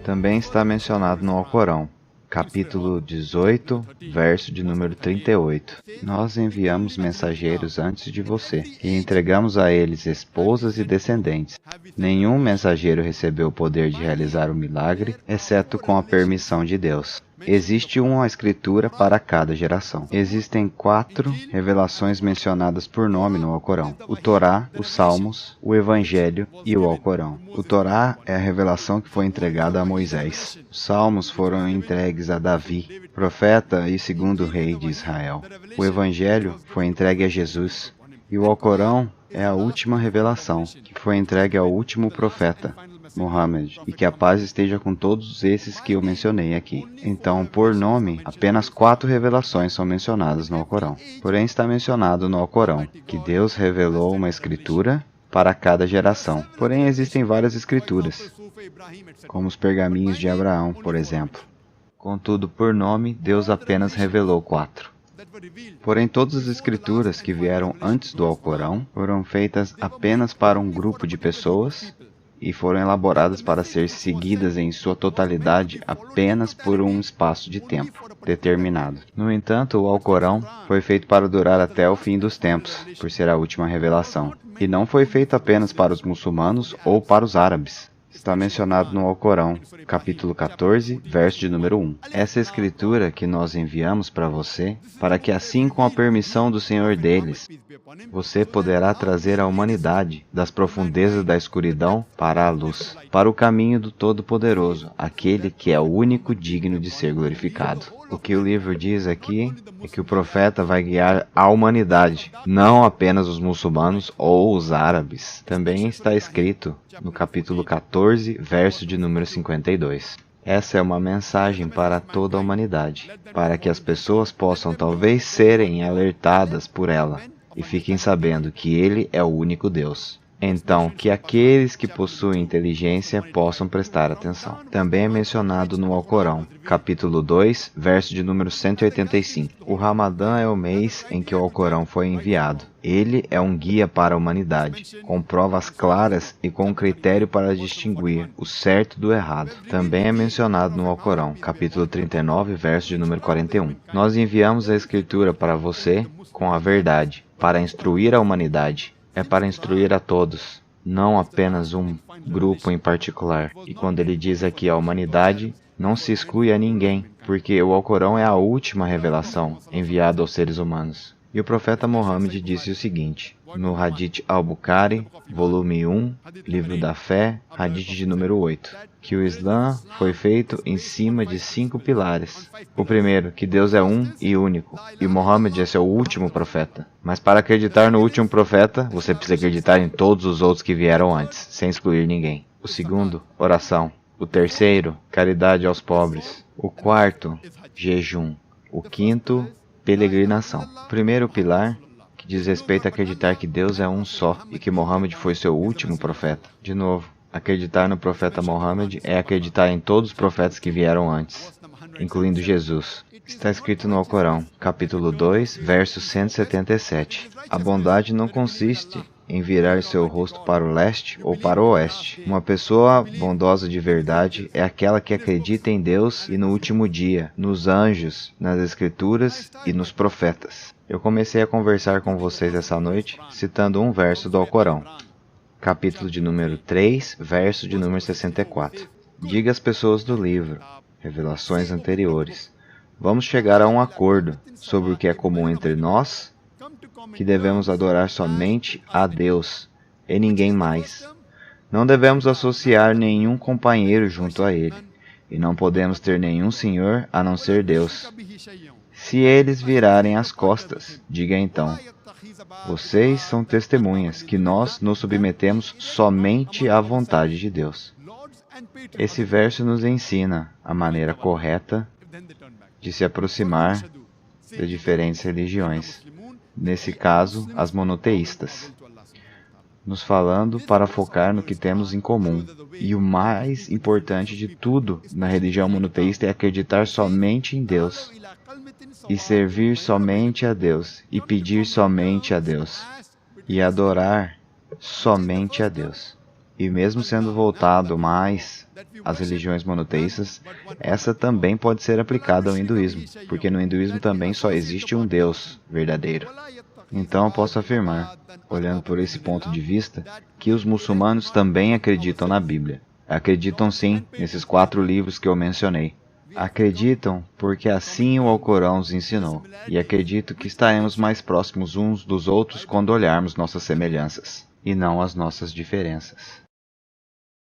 também está mencionado no Alcorão, capítulo 18, verso de número 38. Nós enviamos mensageiros antes de você, e entregamos a eles esposas e descendentes. Nenhum mensageiro recebeu o poder de realizar o milagre, exceto com a permissão de Deus. Existe uma escritura para cada geração. Existem 4 revelações mencionadas por nome no Alcorão: o Torá, os Salmos, o Evangelho e o Alcorão. O Torá é a revelação que foi entregada a Moisés. Os Salmos foram entregues a Davi, profeta e segundo rei de Israel. O Evangelho foi entregue a Jesus. E o Alcorão é a última revelação, que foi entregue ao último profeta, Muhammad, e que a paz esteja com todos esses que eu mencionei aqui. Então, por nome, apenas 4 revelações são mencionadas no Alcorão. Porém, está mencionado no Alcorão que Deus revelou uma escritura para cada geração. Porém, existem várias escrituras, como os pergaminhos de Abraão, por exemplo. Contudo, por nome, Deus apenas revelou 4. Porém, todas as escrituras que vieram antes do Alcorão foram feitas apenas para um grupo de pessoas e foram elaboradas para ser seguidas em sua totalidade apenas por um espaço de tempo determinado. No entanto, o Alcorão foi feito para durar até o fim dos tempos, por ser a última revelação, e não foi feito apenas para os muçulmanos ou para os árabes. Está mencionado no Alcorão, capítulo 14, verso de número 1. Essa escritura que nós enviamos para você, para que assim com a permissão do Senhor deles, você poderá trazer a humanidade das profundezas da escuridão para a luz, para o caminho do Todo-Poderoso, aquele que é o único digno de ser glorificado. O que o livro diz aqui é que o profeta vai guiar a humanidade, não apenas os muçulmanos ou os árabes. Também está escrito no capítulo 14, verso de número 52. Essa é uma mensagem para toda a humanidade, para que as pessoas possam talvez serem alertadas por ela e fiquem sabendo que Ele é o único Deus. Então, que aqueles que possuem inteligência possam prestar atenção. Também é mencionado no Alcorão, capítulo 2, verso de número 185. O Ramadã é o mês em que o Alcorão foi enviado. Ele é um guia para a humanidade, com provas claras e com critério para distinguir o certo do errado. Também é mencionado no Alcorão, capítulo 39, verso de número 41. Nós enviamos a Escritura para você com a verdade, para instruir a humanidade. É para instruir a todos, não apenas um grupo em particular. E quando ele diz aqui a humanidade, não se exclui a ninguém, porque o Alcorão é a última revelação enviada aos seres humanos. E o profeta Muhammad disse o seguinte, no Hadith al-Bukhari, volume 1, livro da fé, Hadith de número 8, que o Islã foi feito em cima de 5 pilares. O primeiro, que Deus é um e único, e Muhammad é seu último profeta. Mas para acreditar no último profeta, você precisa acreditar em todos os outros que vieram antes, sem excluir ninguém. O segundo, oração. O terceiro, caridade aos pobres. O quarto, jejum. O quinto, peregrinação. O primeiro pilar, que diz respeito a acreditar que Deus é um só e que Muhammad foi seu último profeta. De novo, acreditar no profeta Muhammad é acreditar em todos os profetas que vieram antes, incluindo Jesus. Está escrito no Alcorão, capítulo 2, verso 177. A bondade não consiste em virar seu rosto para o leste ou para o oeste. Uma pessoa bondosa de verdade é aquela que acredita em Deus e no último dia, nos anjos, nas escrituras e nos profetas. Eu comecei a conversar com vocês essa noite citando um verso do Alcorão, capítulo de número 3, verso de número 64. Diga às pessoas do livro, revelações anteriores, vamos chegar a um acordo sobre o que é comum entre nós, que devemos adorar somente a Deus e ninguém mais. Não devemos associar nenhum companheiro junto a Ele, e não podemos ter nenhum senhor a não ser Deus. Se eles virarem as costas, diga então, vocês são testemunhas que nós nos submetemos somente à vontade de Deus. Esse verso nos ensina a maneira correta de se aproximar de diferentes religiões. Nesse caso, as monoteístas, nos falando para focar no que temos em comum. E o mais importante de tudo na religião monoteísta é acreditar somente em Deus, e servir somente a Deus, e pedir somente a Deus, e adorar somente a Deus. E mesmo sendo voltado mais às religiões monoteístas, essa também pode ser aplicada ao hinduísmo, porque no hinduísmo também só existe um Deus verdadeiro. Então eu posso afirmar, olhando por esse ponto de vista, que os muçulmanos também acreditam na Bíblia. Acreditam sim nesses 4 livros que eu mencionei. Acreditam porque assim o Alcorão os ensinou, e acredito que estaremos mais próximos uns dos outros quando olharmos nossas semelhanças, e não as nossas diferenças.